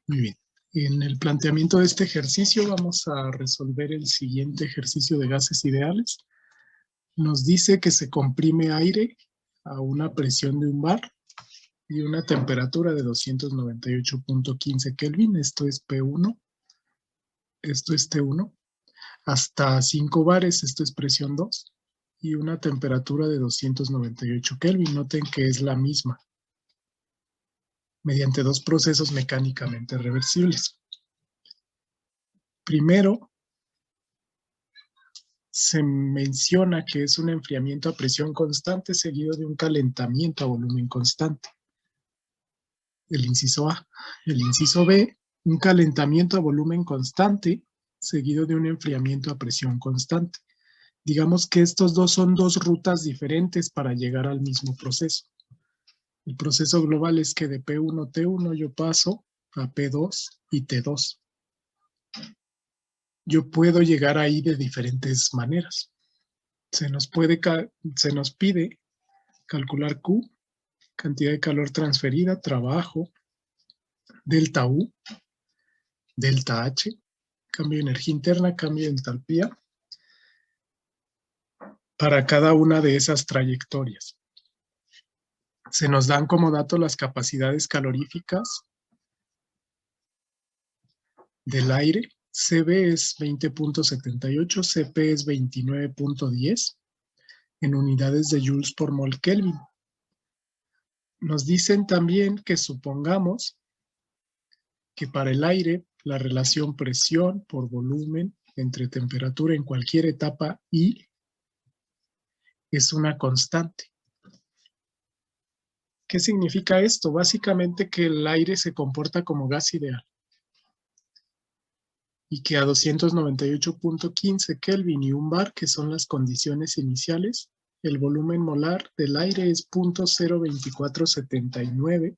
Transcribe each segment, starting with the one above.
Muy bien. En el planteamiento de este ejercicio vamos a resolver el siguiente ejercicio de gases ideales. Nos dice que se comprime aire a una presión de 1 bar y una temperatura de 298.15 Kelvin. Esto es P1, esto es T1, hasta 5 bares, esto es presión 2, y una temperatura de 298 Kelvin. Noten que es la misma, mediante 2 procesos mecánicamente reversibles. Primero, se menciona que es un enfriamiento a presión constante seguido de un calentamiento a volumen constante. El inciso A. El inciso B, un calentamiento a volumen constante seguido de un enfriamiento a presión constante. Digamos que estos dos son 2 rutas diferentes para llegar al mismo proceso. El proceso global es que de P1 T1 yo paso a P2 y T2. Yo puedo llegar ahí de diferentes maneras. Se nos pide calcular Q, cantidad de calor transferida, trabajo, delta U, delta H, cambio de energía interna, cambio de entalpía, para cada una de esas trayectorias. Se nos dan como dato las capacidades caloríficas del aire. CB es 20.78, CP es 29.10 en unidades de joules por mol Kelvin. Nos dicen también que supongamos que para el aire la relación presión por volumen entre temperatura en cualquier etapa I es una constante. ¿Qué significa esto? Básicamente que el aire se comporta como gas ideal y que a 298.15 Kelvin y 1 bar, que son las condiciones iniciales, el volumen molar del aire es 0.02479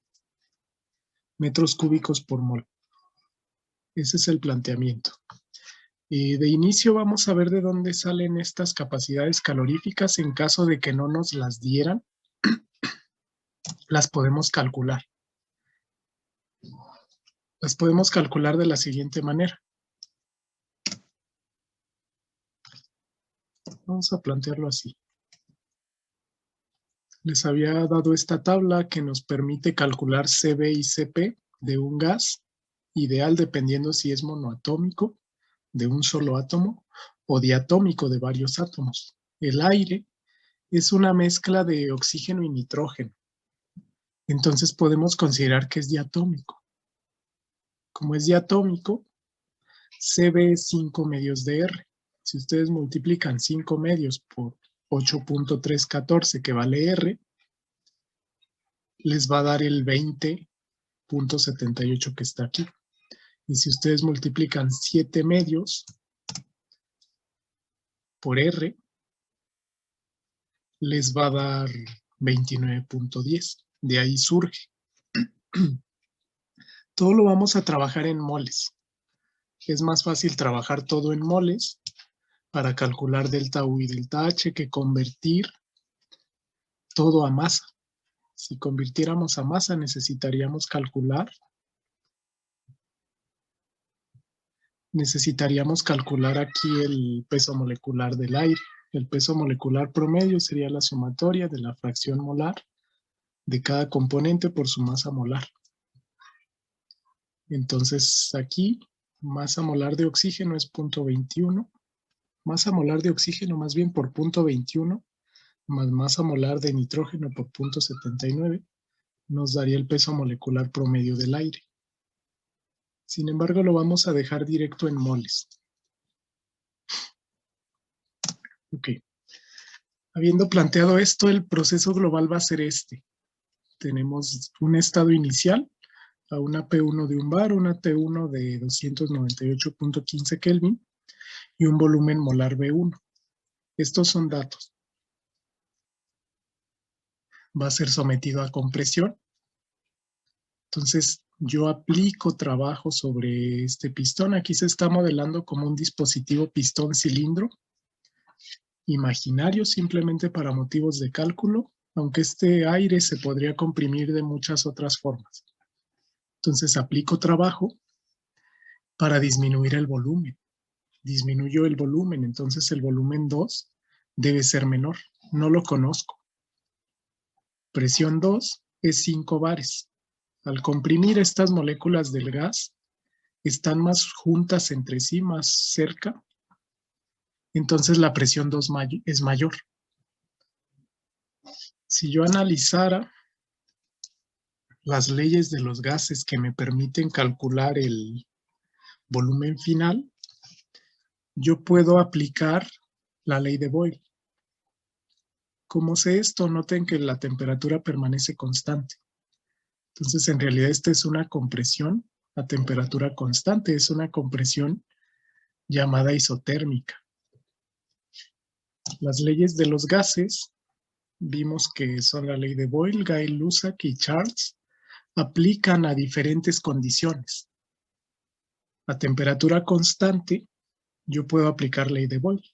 metros cúbicos por mol. Ese es el planteamiento. De inicio vamos a ver de dónde salen estas capacidades caloríficas. En caso de que no nos las dieran, las podemos calcular. Las podemos calcular de la siguiente manera. Vamos a plantearlo así. Les había dado esta tabla que nos permite calcular CB y CP de un gas ideal dependiendo si es monoatómico, de un solo átomo, o diatómico de varios átomos. El aire es una mezcla de oxígeno y nitrógeno. Entonces podemos considerar que es diatómico. Como es diatómico, CB es 5 medios de R. Si ustedes multiplican 5 medios por 8.314, que vale R, les va a dar el 20.78 que está aquí. Y si ustedes multiplican 7 medios por R, les va a dar 29.10. De ahí surge. Todo lo vamos a trabajar en moles. Es más fácil trabajar todo en moles para calcular delta U y delta H que convertir todo a masa. Si convirtiéramos a masa necesitaríamos calcular aquí el peso molecular del aire. El peso molecular promedio sería la sumatoria de la fracción molar de cada componente por su masa molar. Entonces aquí masa molar de oxígeno es 0.21, masa molar de oxígeno más bien por 0.21, más masa molar de nitrógeno por 0.79, nos daría el peso molecular promedio del aire. Sin embargo, lo vamos a dejar directo en moles. Ok. Habiendo planteado esto, el proceso global va a ser este. Tenemos un estado inicial a una P1 de 1 bar, una T1 de 298.15 Kelvin y un volumen molar B1. Estos son datos. Va a ser sometido a compresión. Entonces, yo aplico trabajo sobre este pistón. Aquí se está modelando como un dispositivo pistón-cilindro imaginario, simplemente para motivos de cálculo, aunque este aire se podría comprimir de muchas otras formas. Entonces aplico trabajo para disminuir el volumen. Disminuyo el volumen, entonces el volumen 2 debe ser menor. No lo conozco. Presión 2 es 5 bares. Al comprimir estas moléculas del gas, están más juntas entre sí, más cerca, entonces la presión 2 es mayor. Si yo analizara las leyes de los gases que me permiten calcular el volumen final, yo puedo aplicar la ley de Boyle. ¿Cómo sé esto? Noten que la temperatura permanece constante. Entonces, en realidad, esta es una compresión a temperatura constante. Es una compresión llamada isotérmica. Las leyes de los gases, vimos que son la ley de Boyle, Gay-Lussac y Charles, aplican a diferentes condiciones. A temperatura constante, yo puedo aplicar ley de Boyle.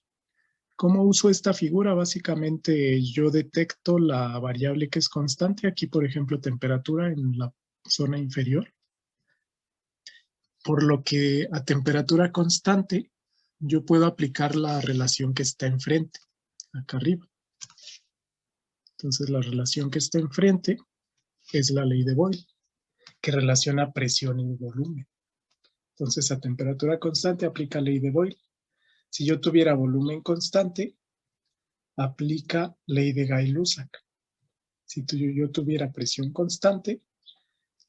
¿Cómo uso esta figura? Básicamente yo detecto la variable que es constante, aquí por ejemplo temperatura en la zona inferior, por lo que a temperatura constante yo puedo aplicar la relación que está enfrente, acá arriba. Entonces la relación que está enfrente es la ley de Boyle, que relaciona presión y volumen. Entonces a temperatura constante aplica ley de Boyle. Si yo tuviera volumen constante, aplica ley de Gay-Lussac. Si yo tuviera presión constante,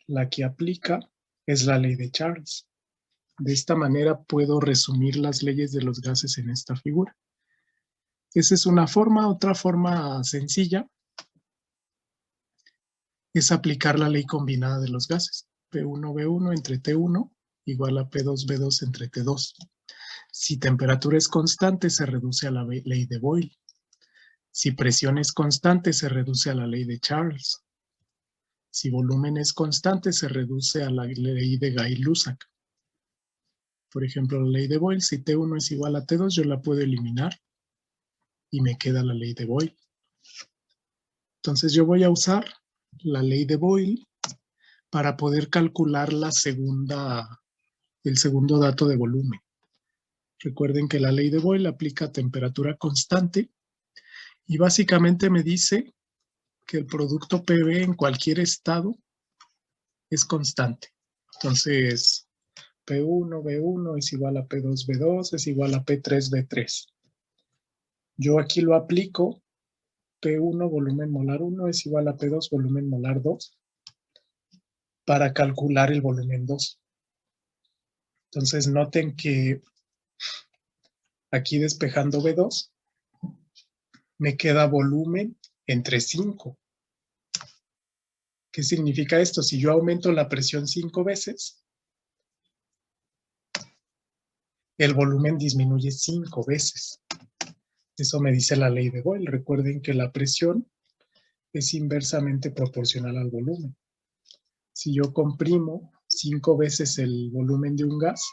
la que aplica es la ley de Charles. De esta manera puedo resumir las leyes de los gases en esta figura. Esa es una forma. Otra forma sencilla es aplicar la ley combinada de los gases. P1V1 entre T1 igual a P2V2 entre T2. Si temperatura es constante, se reduce a la ley de Boyle. Si presión es constante, se reduce a la ley de Charles. Si volumen es constante, se reduce a la ley de Gay-Lussac. Por ejemplo, la ley de Boyle, si T1 es igual a T2, yo la puedo eliminar y me queda la ley de Boyle. Entonces yo voy a usar la ley de Boyle para poder calcular el segundo dato de volumen. Recuerden que la ley de Boyle aplica a temperatura constante y básicamente me dice que el producto PV en cualquier estado es constante. Entonces, P1V1 es igual a P2V2 es igual a P3V3. Yo aquí lo aplico. P1 volumen molar 1 es igual a P2 volumen molar 2 para calcular el volumen 2. Entonces noten que aquí despejando V2 me queda volumen entre 5. ¿Qué significa esto? Si yo aumento la presión 5 veces, el volumen disminuye 5 veces. Eso me dice la ley de Boyle. Recuerden que la presión es inversamente proporcional al volumen. Si yo comprimo 5 veces el volumen de un gas,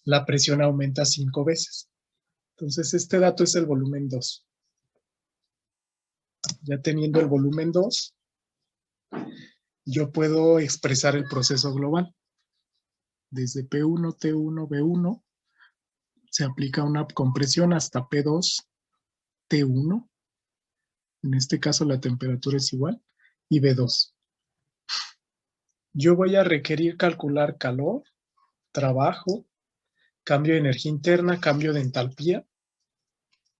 la presión aumenta 5 veces. Entonces este dato es el volumen 2. Ya teniendo el volumen 2, yo puedo expresar el proceso global. Desde P1, T1, B1, se aplica una compresión hasta P2, T1. En este caso la temperatura es igual. Y B2. Yo voy a requerir calcular calor, trabajo, cambio de energía interna, cambio de entalpía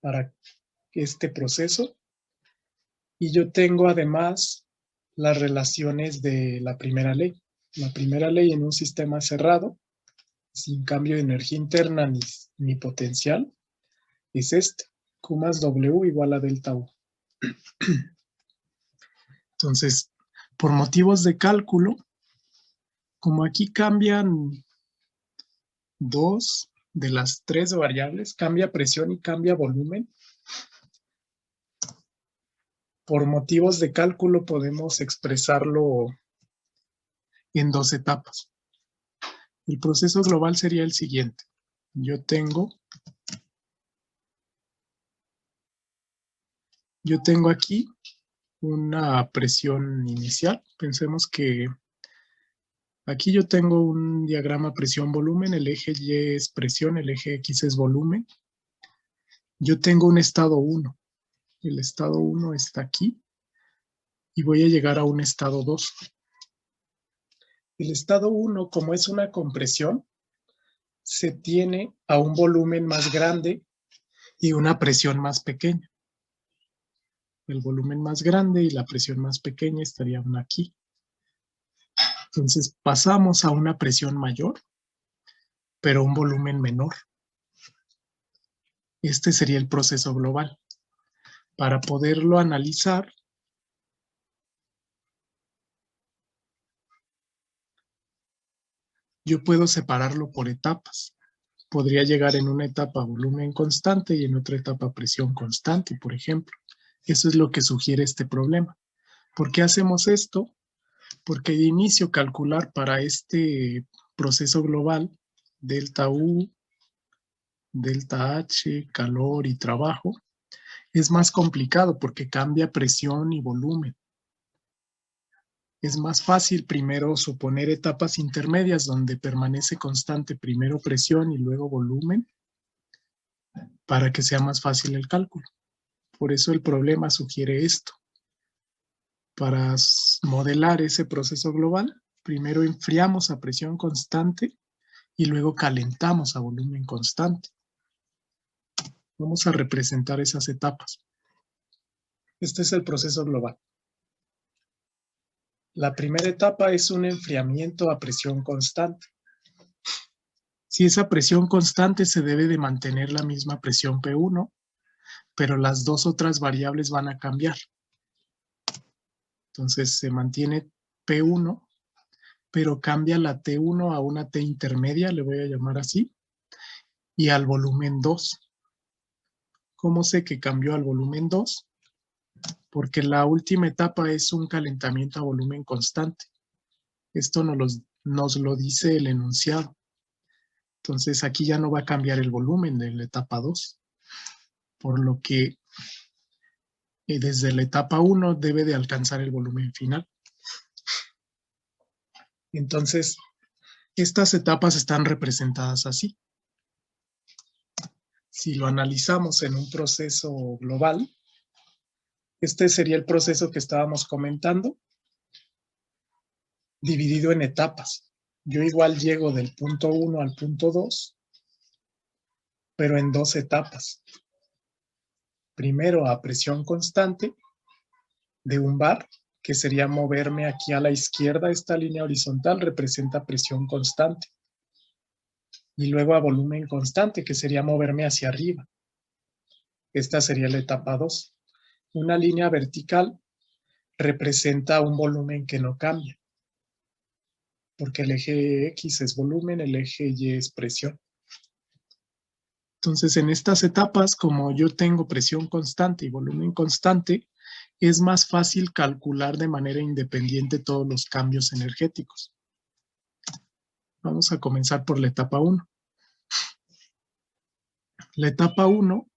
para este proceso. Y yo tengo además las relaciones de la primera ley. La primera ley en un sistema cerrado, sin cambio de energía interna ni potencial, es este. Q más W igual a delta U. Entonces, por motivos de cálculo, como aquí cambian 2 de las 3 variables, cambia presión y cambia volumen, por motivos de cálculo podemos expresarlo en 2 etapas. El proceso global sería el siguiente. Yo tengo aquí una presión inicial. Pensemos que Aquí yo tengo un diagrama presión-volumen, el eje Y es presión, el eje X es volumen. Yo tengo un estado 1. El estado 1 está aquí y voy a llegar a un estado 2. El estado 1, como es una compresión, se tiene a un volumen más grande y una presión más pequeña. El volumen más grande y la presión más pequeña estarían aquí. Entonces pasamos a una presión mayor, pero un volumen menor. Este sería el proceso global. Para poderlo analizar, yo puedo separarlo por etapas. Podría llegar en una etapa a volumen constante y en otra etapa a presión constante, por ejemplo. Eso es lo que sugiere este problema. ¿Por qué hacemos esto? Porque de inicio calcular para este proceso global, delta U, delta H, calor y trabajo, es más complicado porque cambia presión y volumen. Es más fácil primero suponer etapas intermedias donde permanece constante primero presión y luego volumen para que sea más fácil el cálculo. Por eso el problema sugiere esto. Para modelar ese proceso global, primero enfriamos a presión constante y luego calentamos a volumen constante. Vamos a representar esas etapas. Este es el proceso global. La primera etapa es un enfriamiento a presión constante. Si esa presión constante se debe de mantener la misma presión P1, pero las dos otras variables van a cambiar. Entonces se mantiene P1, pero cambia la T1 a una T intermedia, le voy a llamar así, y al volumen 2. ¿Cómo sé que cambió al volumen 2? Porque la última etapa es un calentamiento a volumen constante. Esto nos lo dice el enunciado. Entonces aquí ya no va a cambiar el volumen de la etapa 2, por lo que desde la etapa 1 debe de alcanzar el volumen final. Entonces, estas etapas están representadas así. Si lo analizamos en un proceso global, este sería el proceso que estábamos comentando, dividido en etapas. Yo igual llego del punto 1 al punto 2, pero en dos etapas. Primero a presión constante de un bar, que sería moverme aquí a la izquierda. Esta línea horizontal representa presión constante. Y luego a volumen constante, que sería moverme hacia arriba. Esta sería la etapa 2. Una línea vertical representa un volumen que no cambia, porque el eje X es volumen, el eje Y es presión. Entonces, en estas etapas, como yo tengo presión constante y volumen constante, es más fácil calcular de manera independiente todos los cambios energéticos. Vamos a comenzar por la etapa 1. La etapa 1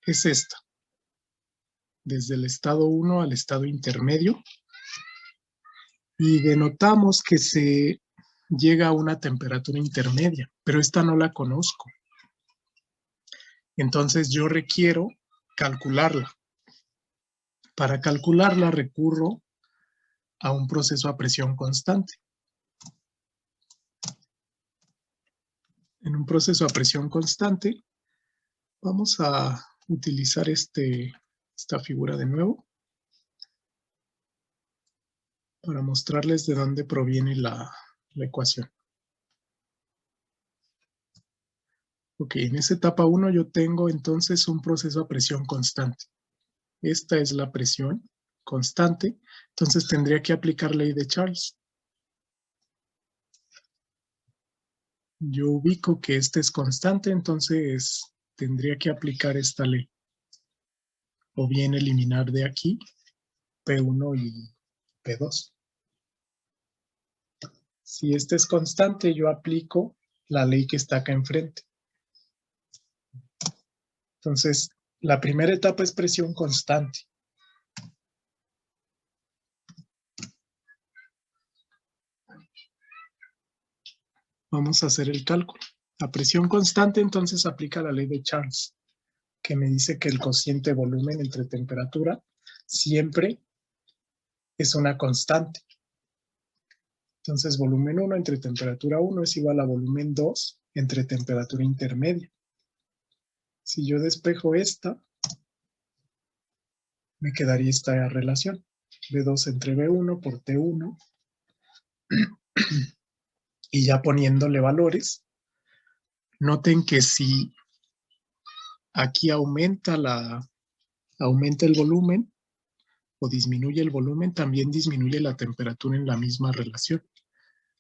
es esta. Desde el estado 1 al estado intermedio. Y denotamos que se llega a una temperatura intermedia, pero esta no la conozco. Entonces yo requiero calcularla. Para calcularla recurro a un proceso a presión constante. En un proceso a presión constante vamos a utilizar esta figura de nuevo para mostrarles de dónde proviene la ecuación. Ok, en esa etapa 1 yo tengo entonces un proceso a presión constante. Esta es la presión constante, entonces tendría que aplicar ley de Charles. Yo ubico que este es constante, entonces tendría que aplicar esta ley. O bien eliminar de aquí P1 y P2. Si este es constante, yo aplico la ley que está acá enfrente. Entonces, la primera etapa es presión constante. Vamos a hacer el cálculo. A presión constante, entonces aplica la ley de Charles, que me dice que el cociente volumen entre temperatura siempre es una constante. Entonces, volumen 1 entre temperatura 1 es igual a volumen 2 entre temperatura intermedia. Si yo despejo esta, me quedaría esta relación. B2 entre B1 por T1. Y ya poniéndole valores, noten que si aquí aumenta el volumen o disminuye el volumen, también disminuye la temperatura en la misma relación.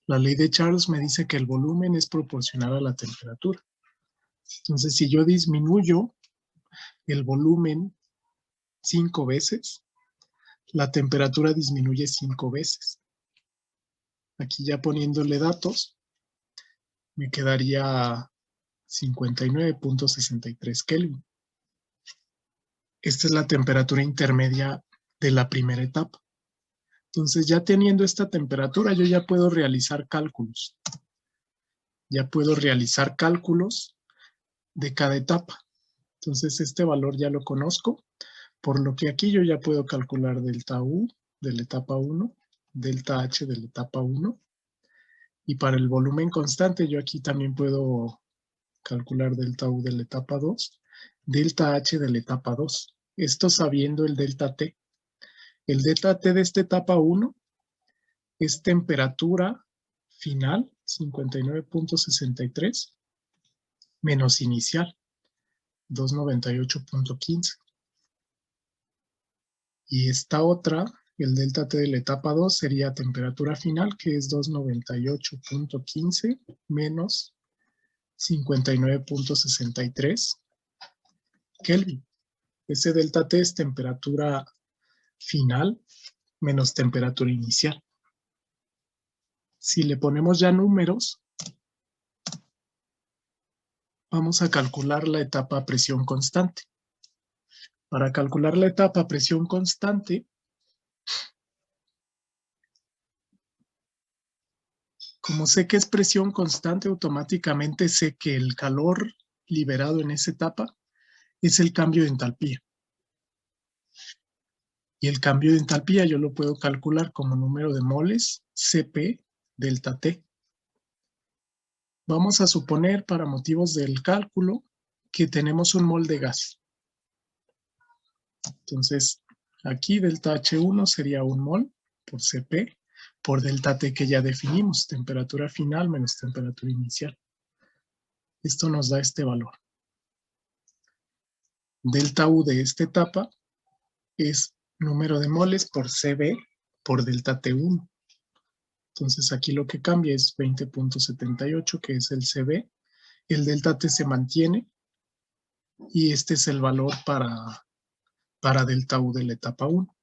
La ley de Charles me dice que el volumen es proporcional a la temperatura. Entonces, si yo disminuyo el volumen 5 veces, la temperatura disminuye 5 veces. Aquí ya poniéndole datos, me quedaría 59.63 Kelvin. Esta es la temperatura intermedia de la primera etapa. Entonces, ya teniendo esta temperatura, yo ya puedo realizar cálculos. Ya puedo realizar cálculos de cada etapa. Entonces, este valor ya lo conozco, por lo que aquí yo ya puedo calcular delta U de la etapa 1, delta H de la etapa 1, y para el volumen constante yo aquí también puedo calcular delta U de la etapa 2, delta H de la etapa 2. Esto sabiendo el delta T. El delta T de esta etapa 1 es temperatura final, 59.63, menos inicial, 298.15. Y esta otra, el delta T de la etapa 2, sería temperatura final, que es 298.15 menos 59.63 Kelvin. Ese delta T es temperatura final menos temperatura inicial. Si le ponemos ya números, vamos a calcular la etapa a presión constante. Para calcular la etapa a presión constante, como sé que es presión constante, automáticamente sé que el calor liberado en esa etapa es el cambio de entalpía. Y el cambio de entalpía yo lo puedo calcular como número de moles Cp delta T. Vamos a suponer, para motivos del cálculo, que tenemos un mol de gas. Entonces, aquí delta H1 sería un mol por Cp por delta T que ya definimos, temperatura final menos temperatura inicial. Esto nos da este valor. Delta U de esta etapa es número de moles por Cb por delta T1. Entonces aquí lo que cambia es 20.78, que es el Cb. El delta T se mantiene y este es el valor para delta U de la etapa 1.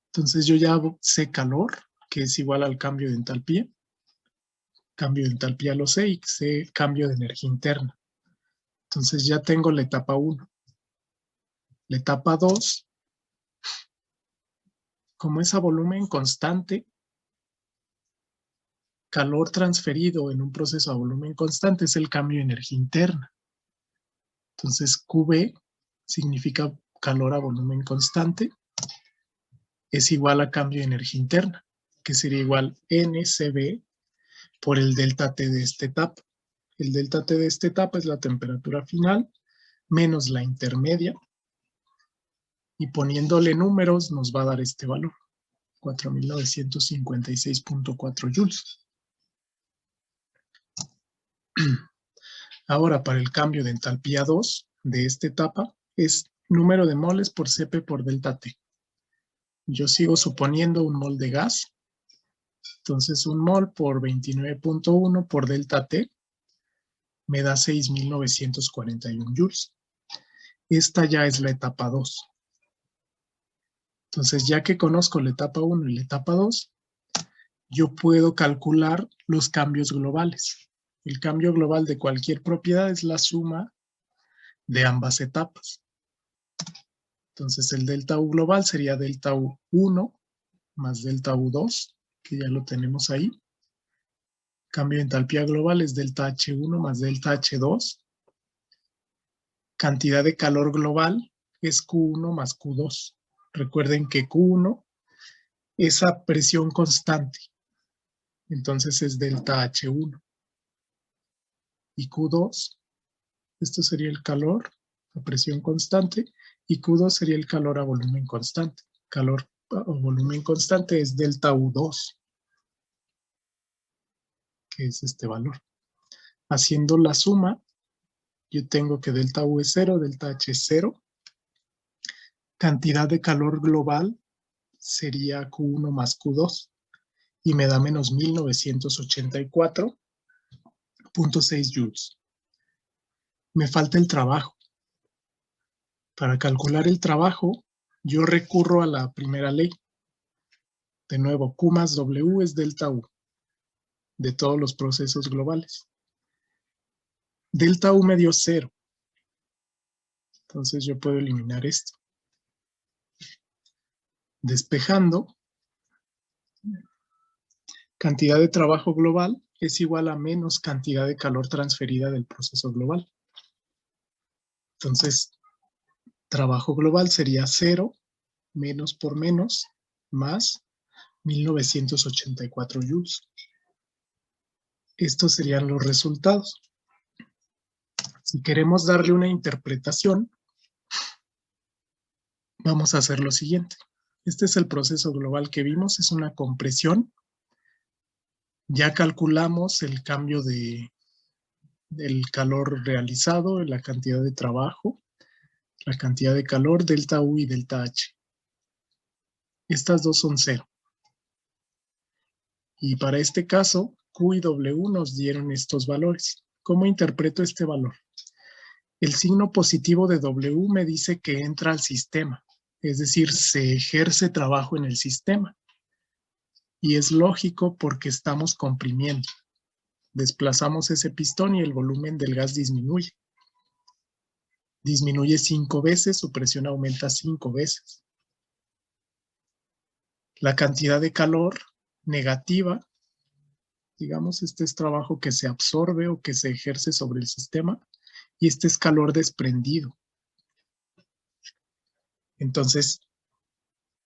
Entonces yo ya sé calor, que es igual al cambio de entalpía. Cambio de entalpía lo sé y sé cambio de energía interna. Entonces ya tengo la etapa 1. La etapa 2, como es a volumen constante, calor transferido en un proceso a volumen constante es el cambio de energía interna. Entonces QB significa calor a volumen constante, es igual a cambio de energía interna, que sería igual NCB por el delta T de esta etapa. El delta T de esta etapa es la temperatura final menos la intermedia, y poniéndole números nos va a dar este valor, 4.956.4 joules. Ahora, para el cambio de entalpía 2 de esta etapa es número de moles por Cp por delta T. Yo sigo suponiendo un mol de gas. Entonces, un mol por 29.1 por delta T me da 6.941 joules. Esta ya es la etapa 2. Entonces, ya que conozco la etapa 1 y la etapa 2, yo puedo calcular los cambios globales. El cambio global de cualquier propiedad es la suma de ambas etapas. Entonces, el delta U global sería delta U1 más delta U2 que ya lo tenemos ahí. Cambio de entalpía global es delta H1 más delta H2. Cantidad de calor global es Q1 más Q2. Recuerden que Q1 es a presión constante, entonces es delta H1. Y Q2, esto sería el calor a presión constante, y Q2 sería el calor a volumen constante. Calor a volumen constante es delta U2, que es este valor. Haciendo la suma, yo tengo que delta U es 0, delta H es 0. Cantidad de calor global sería Q1 más Q2 y me da menos 1984.6 joules. Me falta el trabajo. Para calcular el trabajo, yo recurro a la primera ley. De nuevo, Q más W es delta U de todos los procesos globales. Delta U me dio 0. Entonces yo puedo eliminar esto. Despejando, cantidad de trabajo global es igual a menos cantidad de calor transferida del proceso global. Entonces, trabajo global sería 0 menos por menos más 1984 joules. Estos serían los resultados. Si queremos darle una interpretación, vamos a hacer lo siguiente. Este es el proceso global que vimos, es una compresión. Ya calculamos el cambio del calor realizado, la cantidad de trabajo, la cantidad de calor, delta U y delta H. Estas dos son 0. Y para este caso, Q y W nos dieron estos valores. ¿Cómo interpreto este valor? El signo positivo de W me dice que entra al sistema, es decir, se ejerce trabajo en el sistema. Y es lógico porque estamos comprimiendo. Desplazamos ese pistón y el volumen del gas disminuye. Disminuye 5 veces, su presión aumenta 5 veces. La cantidad de calor negativa, digamos, este es trabajo que se absorbe o que se ejerce sobre el sistema, y este es calor desprendido. Entonces,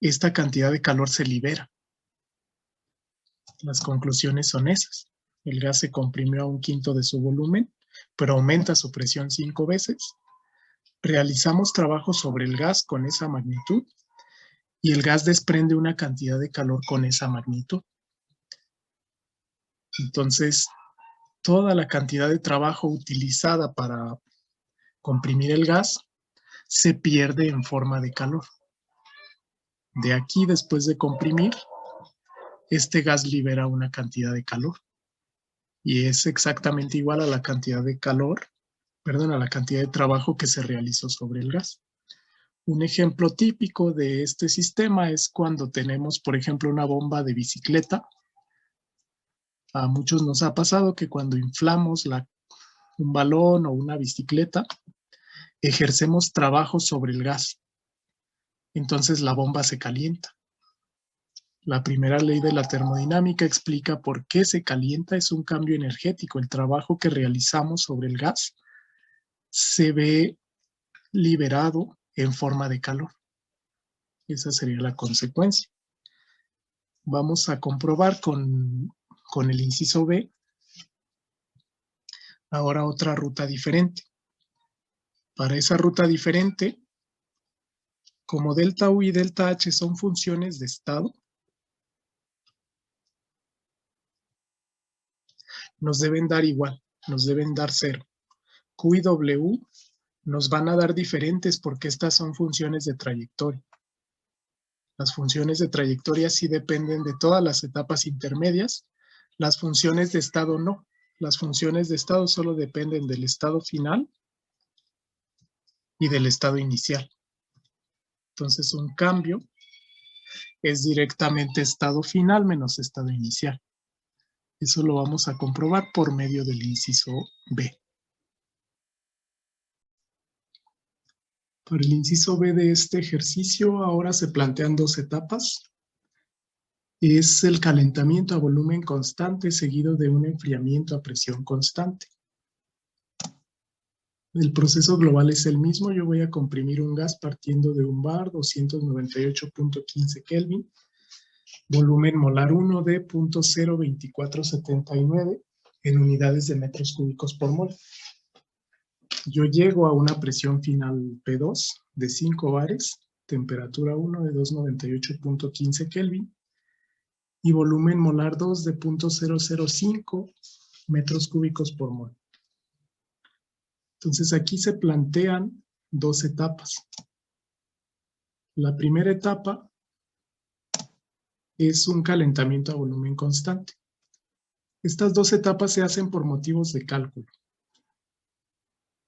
esta cantidad de calor se libera. Las conclusiones son esas. El gas se comprimió a 1/5 de su volumen, pero aumenta su presión 5 veces. Realizamos trabajo sobre el gas con esa magnitud y el gas desprende una cantidad de calor con esa magnitud. Entonces, toda la cantidad de trabajo utilizada para comprimir el gas se pierde en forma de calor. De aquí, después de comprimir, este gas libera una cantidad de calor y es exactamente igual a la cantidad de calor, a la cantidad de trabajo que se realizó sobre el gas. Un ejemplo típico de este sistema es cuando tenemos, por ejemplo, una bomba de bicicleta. A muchos nos ha pasado que cuando inflamos un balón o una bicicleta, ejercemos trabajo sobre el gas. Entonces la bomba se calienta. La primera ley de la termodinámica explica por qué se calienta, es un cambio energético. El trabajo que realizamos sobre el gas se ve liberado en forma de calor. Esa sería la consecuencia. Vamos a comprobar con el inciso B ahora otra ruta diferente. Para esa ruta diferente, como delta U y delta H son funciones de estado, nos deben dar igual, nos deben dar 0. Q y W nos van a dar diferentes porque estas son funciones de trayectoria. Las funciones de trayectoria sí dependen de todas las etapas intermedias. Las funciones de estado no. Las funciones de estado solo dependen del estado final y del estado inicial. Entonces, un cambio es directamente estado final menos estado inicial. Eso lo vamos a comprobar por medio del inciso B. Para el inciso B de este ejercicio, ahora se plantean dos etapas. es el calentamiento a volumen constante seguido de un enfriamiento a presión constante. El proceso global es el mismo. Yo voy a comprimir un gas partiendo de un bar, 298.15 Kelvin, volumen molar 1 de 0.02479 en unidades de metros cúbicos por mol. Yo llego a una presión final P2 de 5 bares, temperatura 1 de 298.15 Kelvin y volumen molar 2 de 0.005 metros cúbicos por mol. Entonces aquí se plantean dos etapas. La primera etapa es un calentamiento a volumen constante. Estas dos etapas se hacen por motivos de cálculo.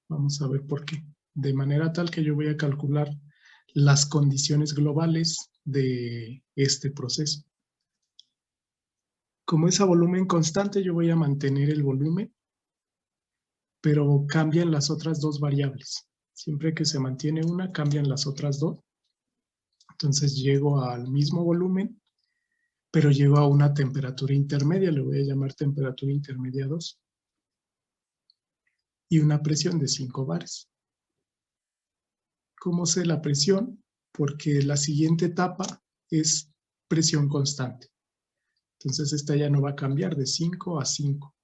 Vamos a ver por qué. De manera tal que yo voy a calcular las condiciones globales de este proceso. Como es a volumen constante, yo voy a mantener el volumen, pero cambian las otras dos variables. Siempre que se mantiene una, cambian las otras dos. Entonces llego al mismo volumen, pero llego a una temperatura intermedia, le voy a llamar temperatura intermedia 2, y una presión de 5 bares. ¿Cómo sé la presión? Porque la siguiente etapa es presión constante. Entonces esta ya no va a cambiar de 5 a 5.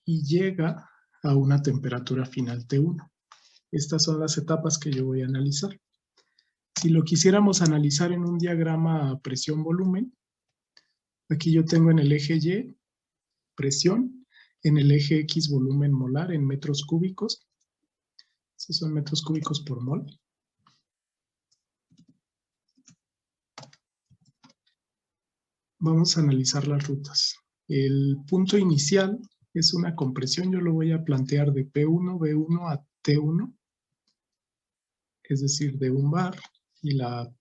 Y llega a una temperatura final T1. Estas son las etapas que yo voy a analizar. Si lo quisiéramos analizar en un diagrama presión-volumen, aquí yo tengo en el eje Y presión, en el eje X volumen molar en metros cúbicos. Esos son metros cúbicos por mol. Vamos a analizar las rutas. El punto inicial es una compresión, yo lo voy a plantear de P1, B1 a T1, es decir, de un bar y la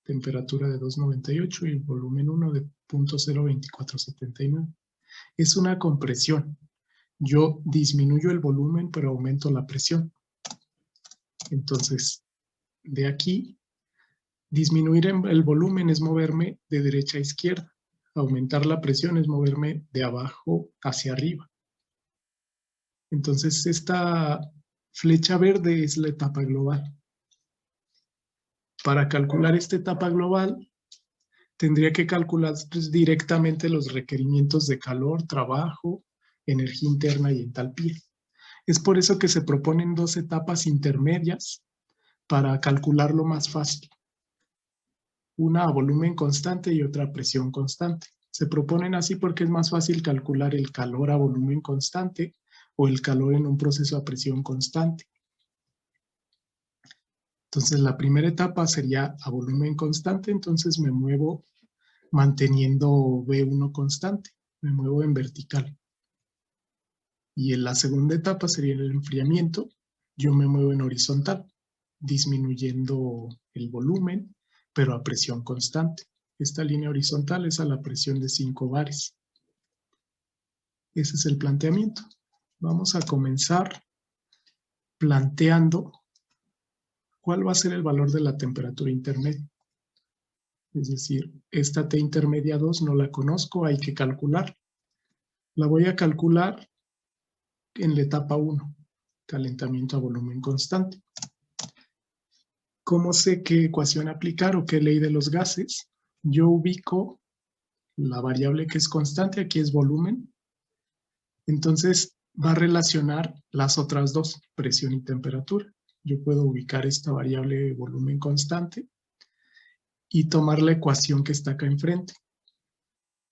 temperatura de 298 y el volumen 1 de 0.02479. Es una compresión. Yo disminuyo el volumen, pero aumento la presión. Entonces, de aquí, disminuir el volumen es moverme de derecha a izquierda. Aumentar la presión es moverme de abajo hacia arriba. Entonces, esta flecha verde es la etapa global. Para calcular esta etapa global, tendría que calcular directamente los requerimientos de calor, trabajo, energía interna y entalpía. Es por eso que se proponen dos etapas intermedias para calcularlo más fácil. Una a volumen constante y otra a presión constante. Se proponen así porque es más fácil calcular el calor a volumen constante o el calor en un proceso a presión constante. Entonces la primera etapa sería a volumen constante, entonces me muevo manteniendo V1 constante, me muevo en vertical. Y en la segunda etapa sería el enfriamiento, yo me muevo en horizontal, disminuyendo el volumen, pero a presión constante. Esta línea horizontal es a la presión de 5 bares. Ese es el planteamiento. Vamos a comenzar planteando cuál va a ser el valor de la temperatura intermedia. Es decir, esta T intermedia 2 no la conozco, hay que calcular. La voy a calcular en la etapa 1, calentamiento a volumen constante. ¿Cómo sé qué ecuación aplicar o qué ley de los gases? Yo ubico la variable que es constante, aquí es volumen. Entonces va a relacionar las otras dos, presión y temperatura. Yo puedo ubicar esta variable de volumen constante y tomar la ecuación que está acá enfrente.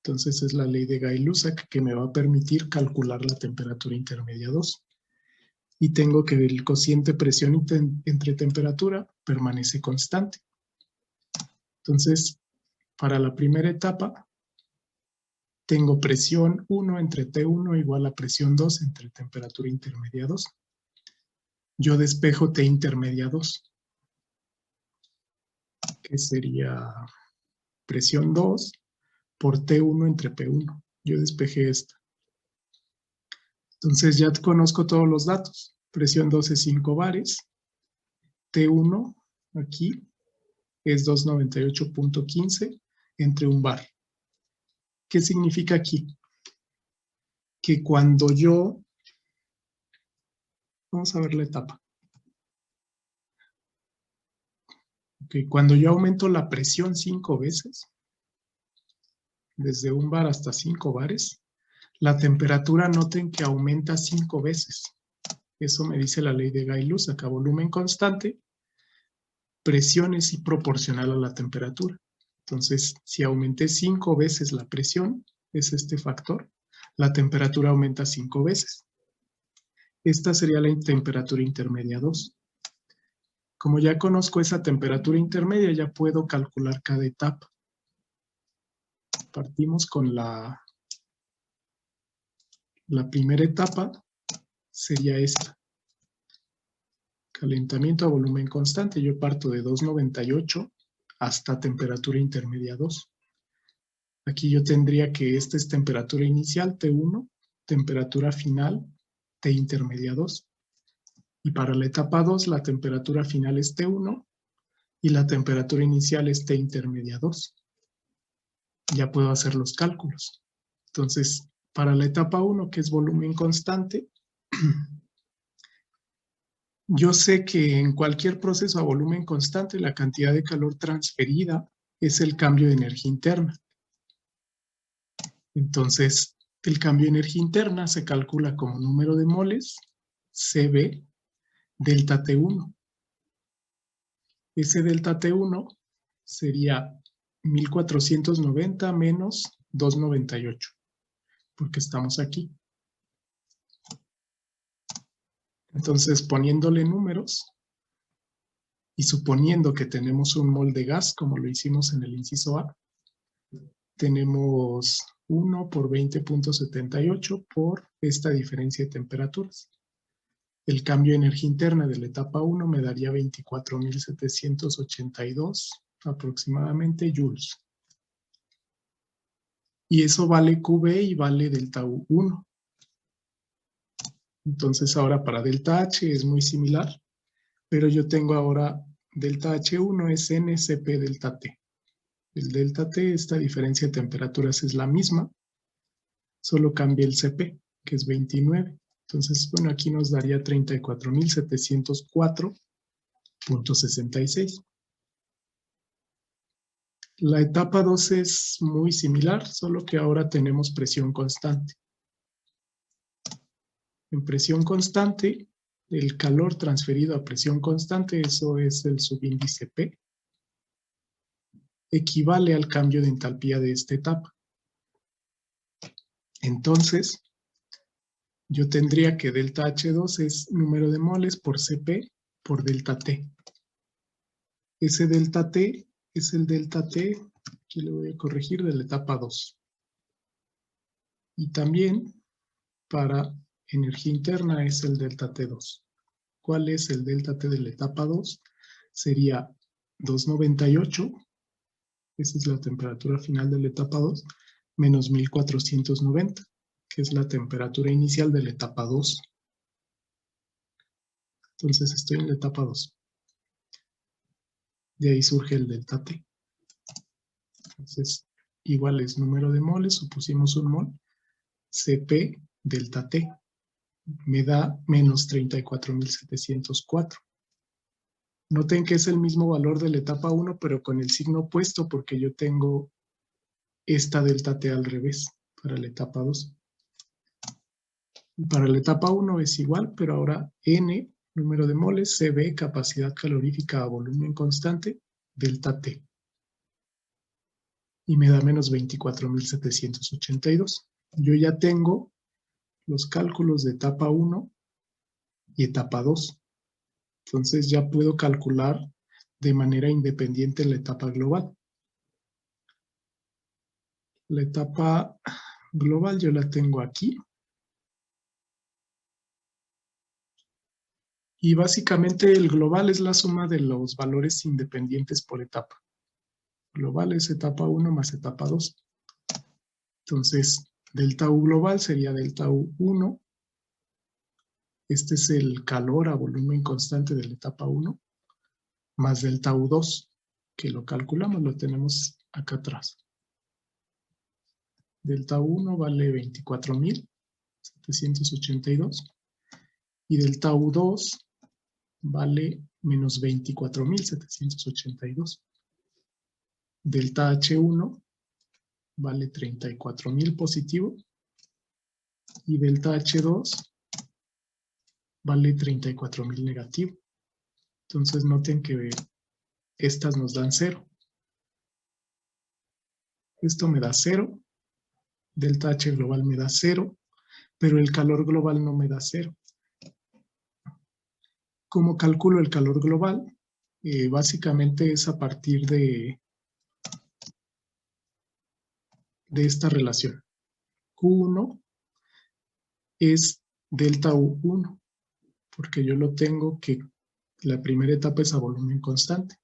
Entonces es la ley de Gay-Lussac que me va a permitir calcular la temperatura intermedia 2. Y tengo que el cociente presión entre temperatura permanece constante. Entonces, para la primera etapa, tengo presión 1 entre T1 igual a presión 2 entre temperatura intermedia 2. Yo despejo T intermedia 2, que sería presión 2 por T1 entre P1. Yo despejé esta. Entonces ya conozco todos los datos. Presión 2 es 5 bares. T1 aquí es 298.15 entre 1 bar. ¿Qué significa aquí? Que cuando yo... Vamos a ver la etapa. Okay, cuando yo aumento la presión 5 veces, desde 1 bar hasta 5 bares, la temperatura noten que aumenta 5 veces. Eso me dice la ley de Gay-Lussac. A volumen constante, presión es proporcional a la temperatura. Entonces, si aumenté 5 veces la presión, es este factor, la temperatura aumenta 5 veces. Esta sería la temperatura intermedia 2. Como ya conozco esa temperatura intermedia, ya puedo calcular cada etapa. Partimos con la primera etapa, sería esta. Calentamiento a volumen constante. Yo parto de 298 hasta temperatura intermedia 2. Aquí yo tendría que esta es temperatura inicial, T1, temperatura final, T intermedia 2. Y para la etapa 2, la temperatura final es T1 y la temperatura inicial es T intermedia 2. Ya puedo hacer los cálculos. Entonces, para la etapa 1, que es volumen constante, yo sé que en cualquier proceso a volumen constante la cantidad de calor transferida es el cambio de energía interna. Entonces, el cambio de energía interna se calcula como número de moles, CB, delta T1. Ese delta T1 sería 1490 menos 298, porque estamos aquí. Entonces, poniéndole números y suponiendo que tenemos un mol de gas, como lo hicimos en el inciso A, tenemos 1 por 20.78 por esta diferencia de temperaturas. El cambio de energía interna de la etapa 1 me daría 24.782 aproximadamente joules. Y eso vale QB y vale delta U1. Entonces ahora para delta H es muy similar, pero yo tengo ahora delta H1 es NCP delta T. El delta T, esta diferencia de temperaturas es la misma, solo cambia el CP, que es 29. Entonces, bueno, aquí nos daría 34.704.66. La etapa 2 es muy similar, solo que ahora tenemos presión constante. En presión constante, el calor transferido a presión constante, eso es el subíndice P, equivale al cambio de entalpía de esta etapa. Entonces, yo tendría que delta H2 es número de moles por Cp por delta T. Ese delta T es el delta T, aquí le voy a corregir, de la etapa 2. Y también para energía interna es el delta T2. ¿Cuál es el delta T de la etapa 2? Sería 298, esa es la temperatura final de la etapa 2, menos 1490, que es la temperatura inicial de la etapa 2. Entonces estoy en la etapa 2. De ahí surge el delta T. Entonces, igual es número de moles, supusimos un mol, Cp delta T, me da menos 34.704. Noten que es el mismo valor de la etapa 1, pero con el signo opuesto, porque yo tengo esta delta T al revés para la etapa 2. Para la etapa 1 es igual, pero ahora N, número de moles, Cb, capacidad calorífica a volumen constante, delta T. Y me da menos 24.782. Yo ya tengo los cálculos de etapa 1 y etapa 2. Entonces ya puedo calcular de manera independiente la etapa global. La etapa global yo la tengo aquí. Y básicamente el global es la suma de los valores independientes por etapa. Global es etapa 1 más etapa 2. Entonces, delta U global sería delta U1. Este es el calor a volumen constante de la etapa 1, más delta U2. que lo calculamos, lo tenemos acá atrás. Delta 1 vale 24.782 y delta U2 vale menos 24.782. Delta H1 vale 34.000 positivo y delta H2 vale 34.000 negativo. Entonces noten que estas nos dan 0. Esto me da 0. Delta H global me da 0, pero el calor global no me da 0. ¿Cómo calculo el calor global? Básicamente es a partir de esta relación. Q1 es delta U1, porque yo lo tengo que la primera etapa es a volumen constante.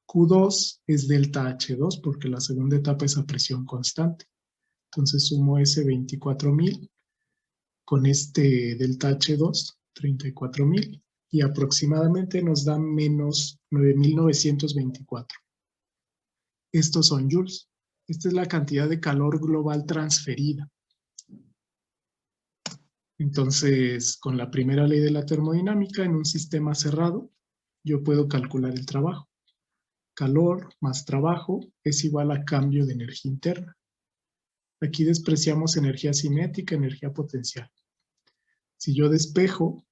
Q2 es delta H2, porque la segunda etapa es a presión constante. Entonces sumo ese 24.000 con este delta H2, 34.000, y aproximadamente nos da menos 9.924. Estos son joules. Esta es la cantidad de calor global transferida. Entonces, con la primera ley de la termodinámica, en un sistema cerrado, yo puedo calcular el trabajo. Calor más trabajo es igual a cambio de energía interna. Aquí despreciamos energía cinética, energía potencial. Si yo despejo,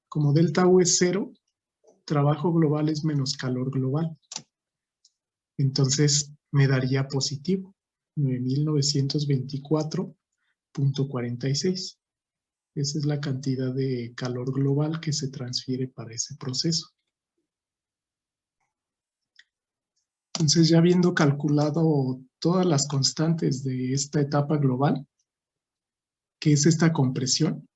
como delta U es 0, trabajo global es menos calor global. Entonces me daría positivo, 9.924.46. Esa es la cantidad de calor global que se transfiere para ese proceso. Entonces, ya habiendo calculado todas las constantes de esta etapa global, que es esta compresión,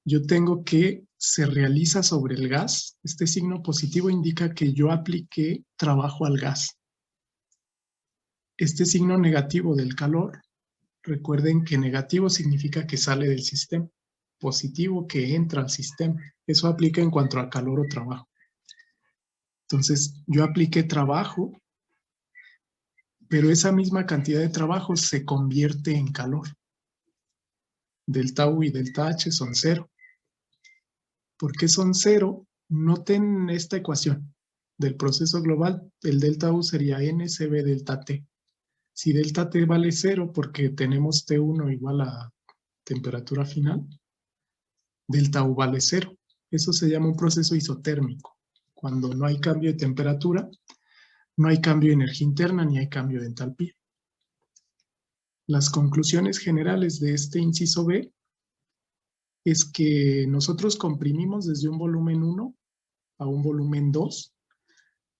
yo tengo que se realiza sobre el gas. Este signo positivo indica que yo apliqué trabajo al gas. Este signo negativo del calor, recuerden que negativo significa que sale del sistema, positivo que entra al sistema. Eso aplica en cuanto a calor o trabajo. Entonces, yo apliqué trabajo, pero esa misma cantidad de trabajo se convierte en calor. Delta U y delta H son 0. ¿Por qué son 0? Noten esta ecuación del proceso global. El delta U sería NCB delta T. Si delta T vale 0 porque tenemos T1 igual a temperatura final, delta U vale 0. Eso se llama un proceso isotérmico. Cuando no hay cambio de temperatura, no hay cambio de energía interna ni hay cambio de entalpía. Las conclusiones generales de este inciso B es que nosotros comprimimos desde un volumen 1 a un volumen 2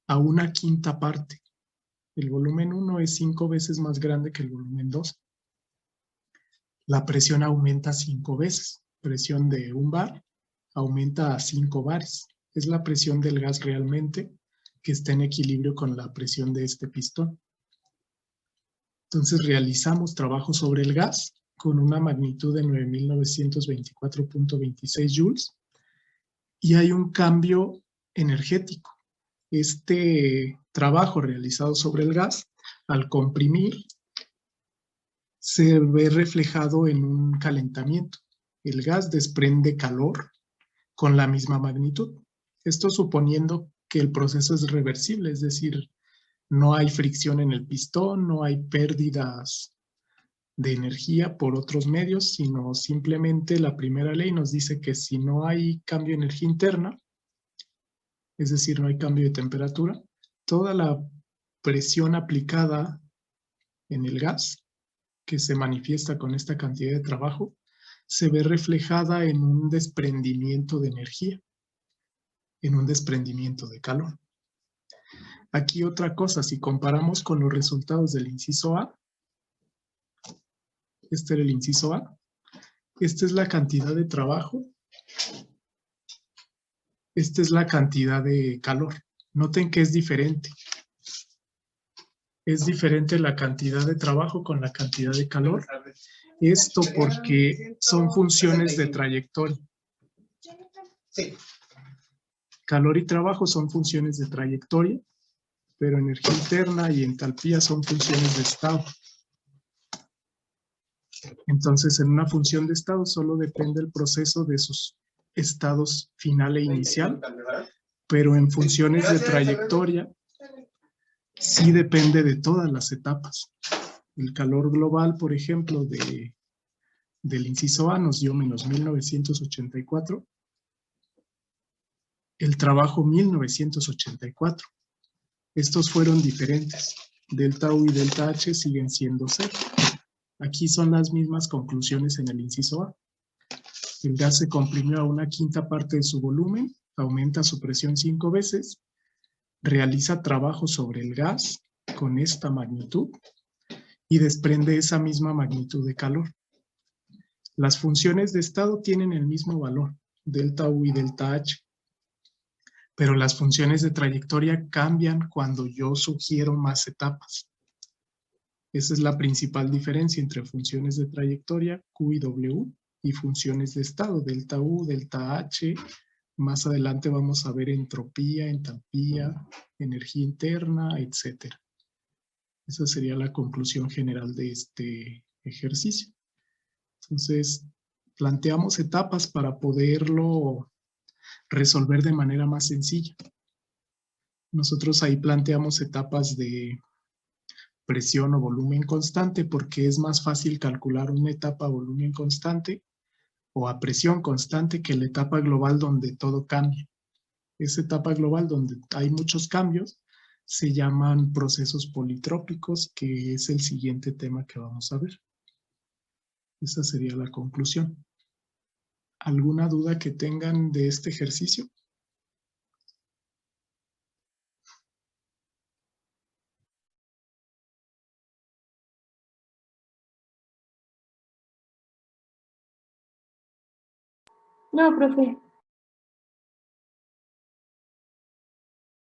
a una quinta parte. El volumen 1 es 5 veces más grande que el volumen 2. La presión aumenta 5 veces. Presión de 1 bar aumenta a 5 bares. Es la presión del gas realmente que está en equilibrio con la presión de este pistón. Entonces realizamos trabajo sobre el gas con una magnitud de 9.924.26 joules y hay un cambio energético. Este trabajo realizado sobre el gas, al comprimir, se ve reflejado en un calentamiento. El gas desprende calor con la misma magnitud. Esto suponiendo que el proceso es reversible, es decir, no hay fricción en el pistón, no hay pérdidas de energía por otros medios, sino simplemente la primera ley nos dice que si no hay cambio de energía interna, es decir, no hay cambio de temperatura, toda la presión aplicada en el gas, que se manifiesta con esta cantidad de trabajo, se ve reflejada en un desprendimiento de energía, en un desprendimiento de calor. Aquí otra cosa, si comparamos con los resultados del inciso A, este era el inciso A, esta es la cantidad de trabajo, esta es la cantidad de calor. Noten que es diferente. Es diferente la cantidad de trabajo con la cantidad de calor. Esto porque son funciones de trayectoria. Calor y trabajo son funciones de trayectoria, pero energía interna y entalpía son funciones de estado. Entonces, en una función de estado solo depende el proceso de sus estados final e inicial, pero en funciones de trayectoria sí depende de todas las etapas. El calor global, por ejemplo, del inciso A nos dio menos 1984, el trabajo 1984. Estos fueron diferentes. Delta U y delta H siguen siendo cero. Aquí son las mismas conclusiones en el inciso A. El gas se comprimió a una quinta parte de su volumen, aumenta su presión 5 veces, realiza trabajo sobre el gas con esta magnitud y desprende esa misma magnitud de calor. Las funciones de estado tienen el mismo valor, delta U y delta H, pero las funciones de trayectoria cambian cuando yo sugiero más etapas. Esa es la principal diferencia entre funciones de trayectoria, Q y W, y funciones de estado, delta U, delta H. Más adelante vamos a ver entropía, entalpía, energía interna, etc. Esa sería la conclusión general de este ejercicio. Entonces, planteamos etapas para poderlo resolver de manera más sencilla. Nosotros ahí planteamos etapas de presión o volumen constante porque es más fácil calcular una etapa a volumen constante o a presión constante que la etapa global donde todo cambia. Esa etapa global donde hay muchos cambios se llaman procesos politrópicos, que es el siguiente tema que vamos a ver. Esa sería la conclusión. ¿Alguna duda que tengan de este ejercicio? No, profe.